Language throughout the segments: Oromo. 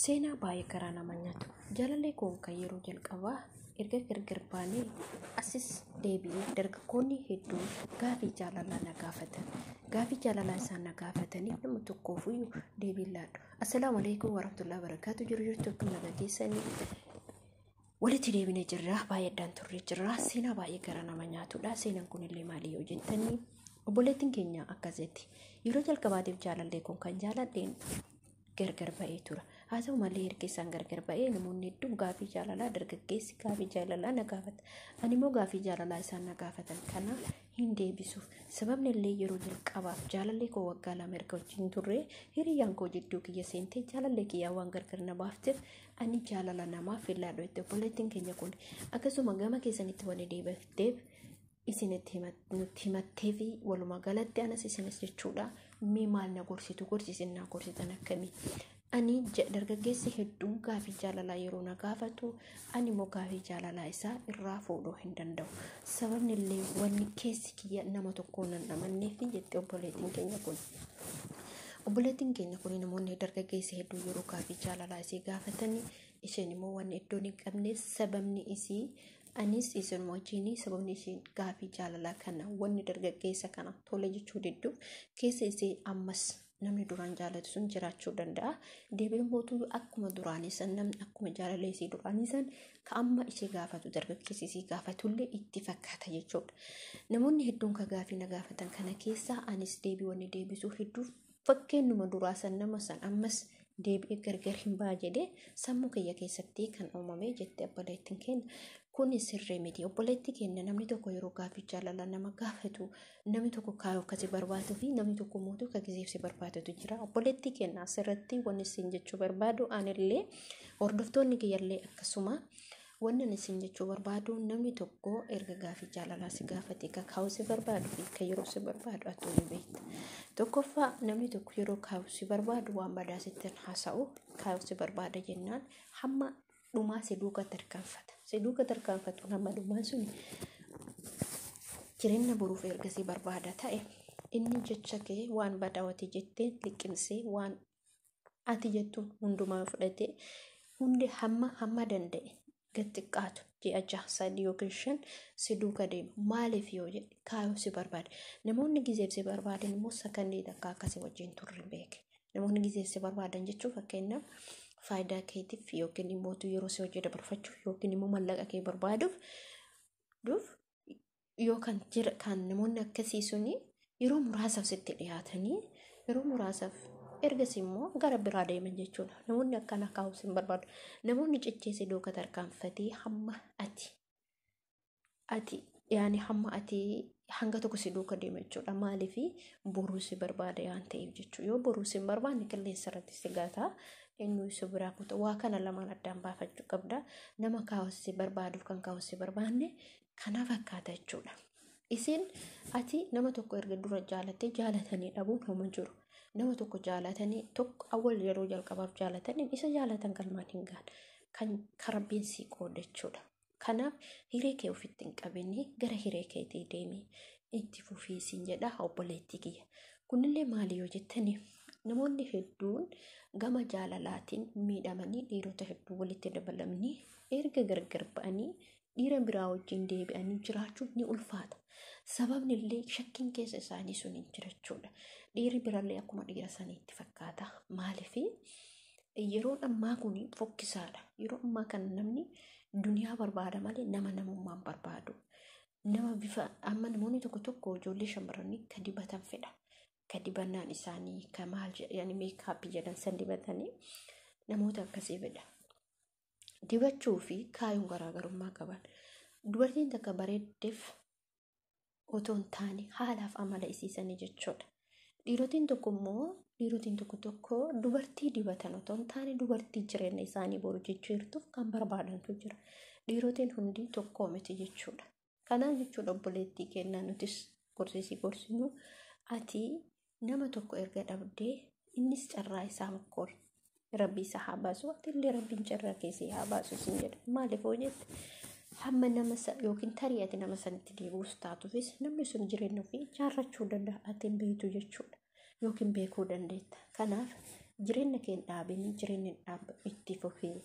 Seenaa baay'ee garaa nama nyaatu. Jaalallee koo kan yeroo jalqabaa erga gargar baanee asis deebi'ee dargaggoonni hedduun gaafii jaalalaa na gaafatan. Gaafii jaalalaa isaan na gaafatanii nama tokkoofiyyuu deebiin laadhu. Assalaamu alaikum warahmatullahi wabarakatuh. Jirtu akkam nagaa keessanii walitti deebinee jirra. Baay'eedhaan turre jirra. Seenaa baay'ee garaa nama nyaatudha. Seenaan kunillee maali yoo jettanii obboleettiin keenya akkasitti yeroo jalqabaatiif jaalallee kun kan jaaladheen gargar ba'ee tura. Haa ta'u malee erga isaan gargar ba'ee namoonni hedduun gaafii jaalalaa dargaggeessi gaafii jaalalaa na gaafata. Ani immoo gaafii jaalalaa isaan na gaafatan kana hin deebisuuf. Sababni illee yeroo jalqabaaf jaalallee koo waggaa lama erga wajjin turre hiriyyaan koo jidduu kiyya seentee jaalallee kiyyaa waan gargar na baafteef ani jaalala namaaf fillaadho itti obboleettiin keenya kun akkasuma gama keessanitti waan deebifteef isinitti nutti himattee fi walumaa galatti anas isinis jechuudha. Mee maal na gorsitu gorsiisin na gorsitan akkamii? Ani dargaggeessi hedduun gaafii jaalalaa yeroo na gaafatu ani immoo gaafii jaalalaa isaa irraa fuudhuu hin danda'u. Sababni illee wanni keessi kiyya nama tokkoon hin amanneef jette obboleettiin keenya kun. Obboleettiin keenya kun namoonni dargaggeessi hedduu yeroo gaafii jaalalaa isii gaafatanii isheen immoo wanni iddoon hin qabneef sababni isii anis isin wajjin sababni isheen gaafii jaalalaa kana wanni dargaggeessa kana tole jechuu diddu keessa isii ammas namni duraan jaalatu sun jiraachuu danda'a. Deebiin mootuu akkuma duraanii san namni akkuma jaalallee isii duraanii san ka amma ishee gaafatu dargaggeessi isii gaafatullee itti fakkaata jechuudha. Namoonni hedduun ka gaafii na gaafatan kana keessa anis deebii wanni deebisuu hedduu fakkeenyuma duraa san nama san ammas deebi'ee gargar hin baa jedhee sammuu kiyya keessatti kan uumame jette obboleettiin keenya. Kun sirrii miti. Obboleettii keenya namni tokko yeroo gaafii jaalalaa nama gaafatu namni tokko kaayoo akkasii barbaadu fi namni tokko mootuu akka gizeefsi barbaadatu jira. Obboleettii keenya asirratti wanni isin jechuu barbaadu anillee hordoftoonni kiyyallee akkasuma wanni isin jechuu barbaadu namni tokko erga gaafii jaalalaa si gaafate ka kaayoo si barbaadu fi ka yeroo si barbaadu atu ni beekta. Tokkoffaa namni tokko yeroo kaayoo si barbaadu waan badaa sittin haasa'u kaayoo si barbaada jennaan hamma dhumaa si duuka tarkaanfata. Si duuka tarkaanfatu hamma dhumaan sun jireenya boruuf ergasii barbaada ta'e inni jecha kee waan badaawati jettee liqimsee waan ati jettuun hundumaa fudhatee hundi hamma danda'e xiqqaatu ji'a 6 3 yookiin 5 si duuka deema. Maaliif yoo jedhe kaayoo si barbaada. Namoonni gizeef si barbaadan immoo sakandii takka akkasii wajjin turre beeke. Namoonni gizeef si barbaadan jechuun fakkeenyaaf faayidaa keetiif yookiin immoo yeroo si hojii dabarfachuuf yookiin immoo mallaqa kee barbaaduuf yookaan kan namoonni akkasii suni yeroo muraasaaf sitti dhiyaatanii yeroo muraasaaf ergasii immoo gara biraa deeman jechuudha. Namoonni akkana kaa'uu sin barbaadu. Namoonni cicceessi duuka tarkaanfatee hamma ati yaani hamma ati hanga tokko si duuka deema jechuudha. Maaliif boruu si barbaada waan ta'eef jechuudha. Yoo boruu si hin barbaanne qilleensa irratti si gata. Inni si biraa kutaa waa kana lamaan addaan baafachuu qabda. Nama kaa'uu si barbaaduuf kan kaa'uu si barbaanne kana fakkaata jechuudha. Isin ati nama tokko erga dura jaalattee jaalatanii dhabuun homaa jiru. Nama tokko jaalatanii tokko awwal yeroo jalqabaaf jaalatanii isa jaalatan galmaan hin gaane kan karabbiin si qooda jechuudha. Kanaaf hiree kee ofitti hin qabinne gara hiree keetii deemee itti fufii siin jedha obboleettii kiyya. Kunillee maali yoo jettanii namoonni hedduun gama jaalalaatiin miidhamanii dhiirota hedduu walitti dabalamanii erga gargar ba'anii dhiira biraa wajjin deebi'anii jiraachuun ni ulfaata. Sababni illee shakkiin keessa isaanii sun hin jirachuudha. Dhiirri birallee akkuma dhiira saniitti fakkaata. Maaliif yeroon ammaa kun fokkisaadha. Yeroo ammaa kana namni duniyaa barbaada malee nama namummaan barbaadu. Nama bifa amma namoonni tokko ijoollee shamarranii ka dibatan fedha. Ka dibannaan isaanii ka maal jedhanii meekaappii jedhan san dibatanii namoota akkasii fedha. Dibachuu fi kaayuun garaagarummaa qaban. Dubartiin takka bareeddeef otoo hin taane haalaaf amala isiisanii jechuudha. Dhiirotiin tokko dubartii dibatan otoo hin taane dubartii jireenya isaanii boru jechuurtuuf kan barbaadantu jira. Dhiirotiin hundi tokko miti jechuudha. Kanaaf jechuudha obboleettii kennaa nutis gorsinu ati nama tokko erga dhabdee innis carraa isaa makkoor rabbi isaa haa baasu illee rabbiin carraa keessee haa baasu sin jedha. Maaliif hoo jette hamma nama yookiin tarii ati nama sanitti deebi'uus taatuufis namni sun jireenya ofii jaarrachuu danda'a atiin beektu jechuudha. Yookiin beekuu dandeetta. Kanaaf jireenya kee dhaabanii jireenya dhaab itti fufee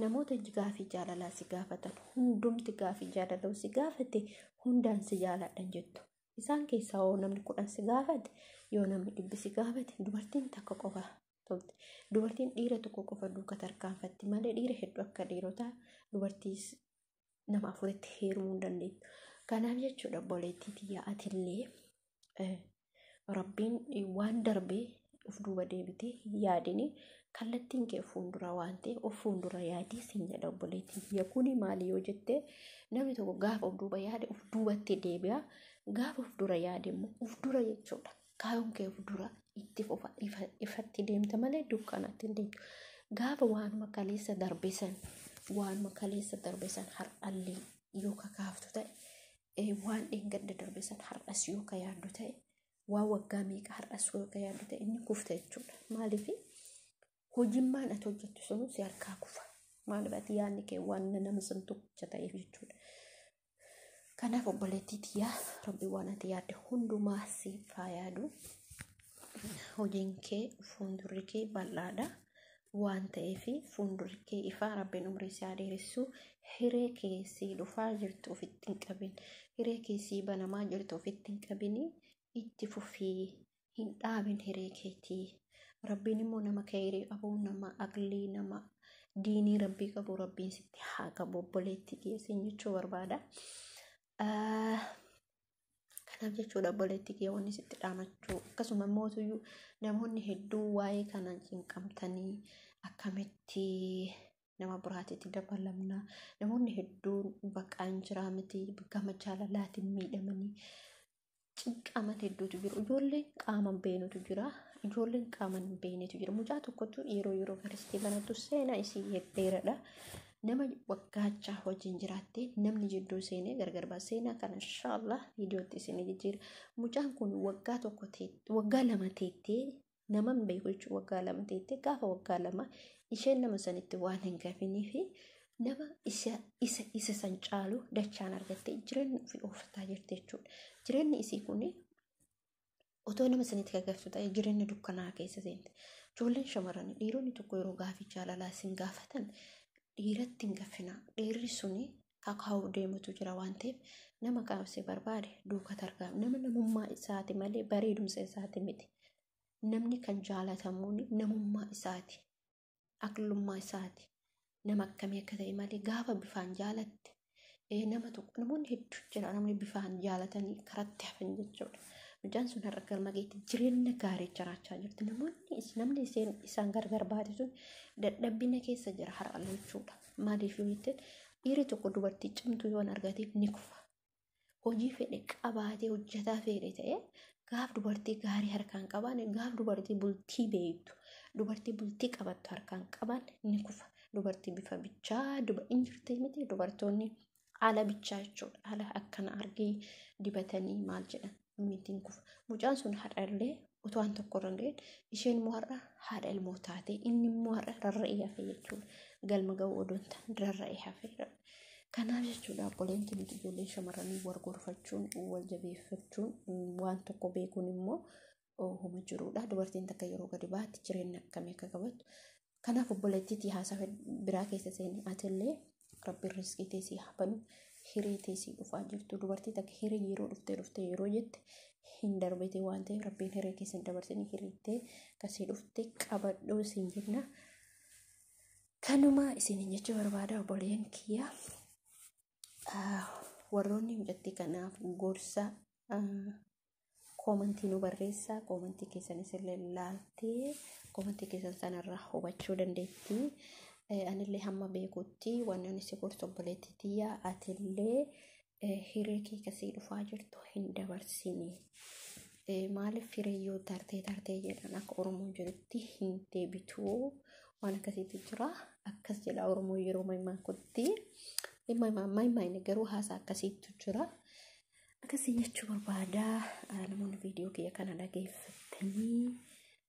namoota gaafii jaalalaa si gaafatan hundumti gaafii jaalalaa si gaafate hundaan si jaaladhan jettu. Isaan keessaa yoo namni 10 si gaafate yoo namni 100 si gaafate dubartiin takka qofa tolti. Dubartiin dhiira tokko qofa duuka tarkaanfatti malee dhiira hedduu akka dhiirotaa dubartii nama 4tti heerumuu hin dandeettu. Kanaaf jechuudha obboleettii tiyyaa atillee rabbiin waan darbee of duuba deebitee yaadini kallattiin kee fuuldura waan ta'e of fuuldura yaadii siin jedha obboleettiin tiyya. Kuni maali yoo jettee namni tokko gaafa of duuba yaade of duubatti deebi'a. Gaafa of dura yaade immoo of dura jechuudha. Kaayyoon kee of dura itti ifatti deemta malee dukkanatti hin deemtu. Gaafa waanuma kaleessa darbesan har'allee yoo kakaaftu ta'e waan dheengadda darbesan har'as yoo ka yaaddu ta'e waan waggaa meeqa har'as yoo ka yaaddu ta'e inni kufta jechuudha. Maaliif hojimmaan ati hojjettu sun si harkaa kufa. Maaliif ati yaadni kee waan nama sun tokkicha ta'eef jechuudha. Kanaaf obboleettii tiyyaa rabbi waan ati yaadde hundumaa siif haa yaadu. Hojiin kee fuuldurri kee bal'aadha waan ta'eef fuuldurri kee ifaa rabbiin umrii si haa dheeressu. Hiree kee si dhufaa jirtu ofitti hin qabin. Hiree kee si banamaa jirtu ofitti hin qabin. Itti fufii hin dhaabin hiree keetii. Rabbiin immoo nama khayrii qabu nama aqlii nama diinii rabbii qabu rabbiin sitti haa qabu obboleettii keessan jechuu barbaada. Kanaaf jechuudha obboleettii kee wanni sitti dhaamachuu akkasuma mootuyyuu namoonni hedduu waa'ee kana cinqamtanii akkamitti nama biraatitti dabalamna namoonni hedduun baqaan jiraa miti gama jaalalaatiin miidhamanii cinqaman hedduutu jiru. Ijoolleen qaaman beenutu jira. Ijoolleen qaaman beenetu jira. Mucaa tokkotu yeroo garistii banatu seenaa isii dheeradha. Nama waggaachaa wajjin jiraatte namni jidduu seenee gargar baasee seenaa kana inshallah viidiyootti isinii jijjiira. Mucaan kun waggaa 2 teettee nama hin beeku jechuudha. Waggaa 2 teettee gaafa waggaa 2 isheen nama sanitti waan hin gafinii fi nama isa san caalu dachaan argattee jireenya ofii ooffataa jirti jechuudha. Jireenyi isii kun otoo nama sanitti gaggeessu ta'e jireenya dukkanaa keessa seente. Ijoolleen shamarranii dhiironni tokko yeroo gaafii jaalalaa sin gaafatan dhiiratti hin gaffina. Dhiirri suni kakaa'uu deemutu jira waan ta'eef nama kaasee barbaade duuka tarkaa'u. Nama namummaa isaati malee bareedumsa isaati miti. Namni kan jaalatamuun namummaa isaati. Aqlummaa isaati. Nama akkamii akka ta'e malee gaafa bifaan jaalatte namoonni hedduu jira namni bifaan jaalatanii karatti hafan jechuudha. Mucaan sun har'a galma geetti jireenya gaarii jiraachaa jirti. Namni isaan gargar baate sun dadhabbina keessa jira har'a jechuudha. Maaliif yoo jettan dhiirri tokko dubartii cimtuu yoo argateef ni kufa. Hojii fedhe qabaatee hojjetaa fedhe ta'e gaaf dubartii gaarii harkaan qaban gaaf dubartii bultii beektu dubartii bultii qabattu harkaan qaban ni kufa. Dubartii bifa bichaa hin jirti miti dubartoonni haala bichaa jechuudha. Haala akkana argee dibatanii maal jedhan mitiin kufa. Mucaan sun haadhallee utoo waan tokko irra ga'een isheen immoo har'a haadha ilmoo taate inni immoo har'a rarra'ee hafe jechuudha. Galma ga'uu odoon ta'an rarra'ee hafe. Kanaaf jechuudha obboleettii nuti ijoolleen shamarranii wal gorfachuun wal jabeeffachuun waan tokko beekuun immoo homa jiruudha. Dubartiin takka yeroo gadi baatti jireenya akkamii akka qabattu. Kanaaf obboleettii haasaa biraa keessa seenii atillee rabbiin riskii teessii habanu hiree teessii dhufaa jirtu. Dubartii takka hiree yeroo dhuftee yeroo jette hin darbite waan ta'eef rabbiin hiree keessa hin dabarsine hiriittee kasii dhufte qabadhuu isin jenna. Kanuma isin jechuu barbaada obboleen kiyya. Warroonni mucattii kanaaf gorsa koomantii nu barreessaa. Koomantii keessanis illee ilaaltee koomantii keessan sanarraa hubachuu dandeetti. Anillee hamma beekutti waan ani si gorsu obboleettii tiyyaa atillee hiree kee kasii dhufaa jirtu hin dabarsine. Maaliif hiree yoo tartee jedhan akka Oromoo jirutti hin deebituu waan akkasiitu jira. Akkas jedha Oromoo yeroo maayimaakutti. Maayimaayin garuu haasaa akkasiitu jira. Akkasii jechuu barbaada. Namoonni viidiyoo kiyya kana dhageeffatanii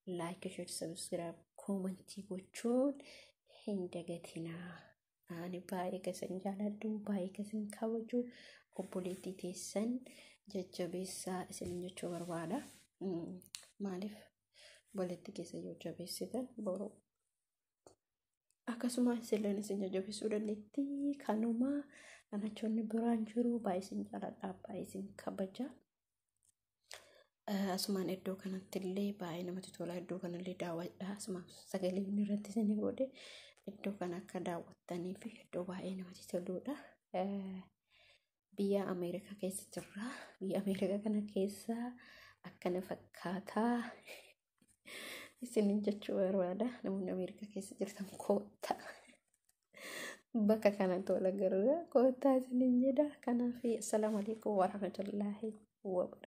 like, share, subscribe, koomantii gochuun hin dagatinaa. Ani baay'ee kasan jaaladhu, baay'ee kasan kabaju. Obboleettii teessan jajjabeessaa isin jechuu barbaada. Maaliif walitti keessa yoo jabeessitan boru akkasuma isilleen isin jajjabeessuu dandeetti. Kanuma kanachoonni biraan jiru baay'ee isin jaaladha, baay'ee isin kabaja. Asumaan iddoo kanatti illee baay'ee namatti tola. Iddoo kanallee daawwadha. Asumaan sagalee irratti isin godhe iddoo kana akka daawwattanii fi iddoo baay'ee namatti toludha. Biyya Ameerikaa keessa jirra. Biyya Ameerikaa kana keessa akkana fakkaataa isinin jechuu barbaada. Namoonni Ameerikaa keessa jirtan koottaa bakka kana tola garuu koottaa isinin jedha. Kanaaf assalamu alaikum warahmatullahi wabarakatuh.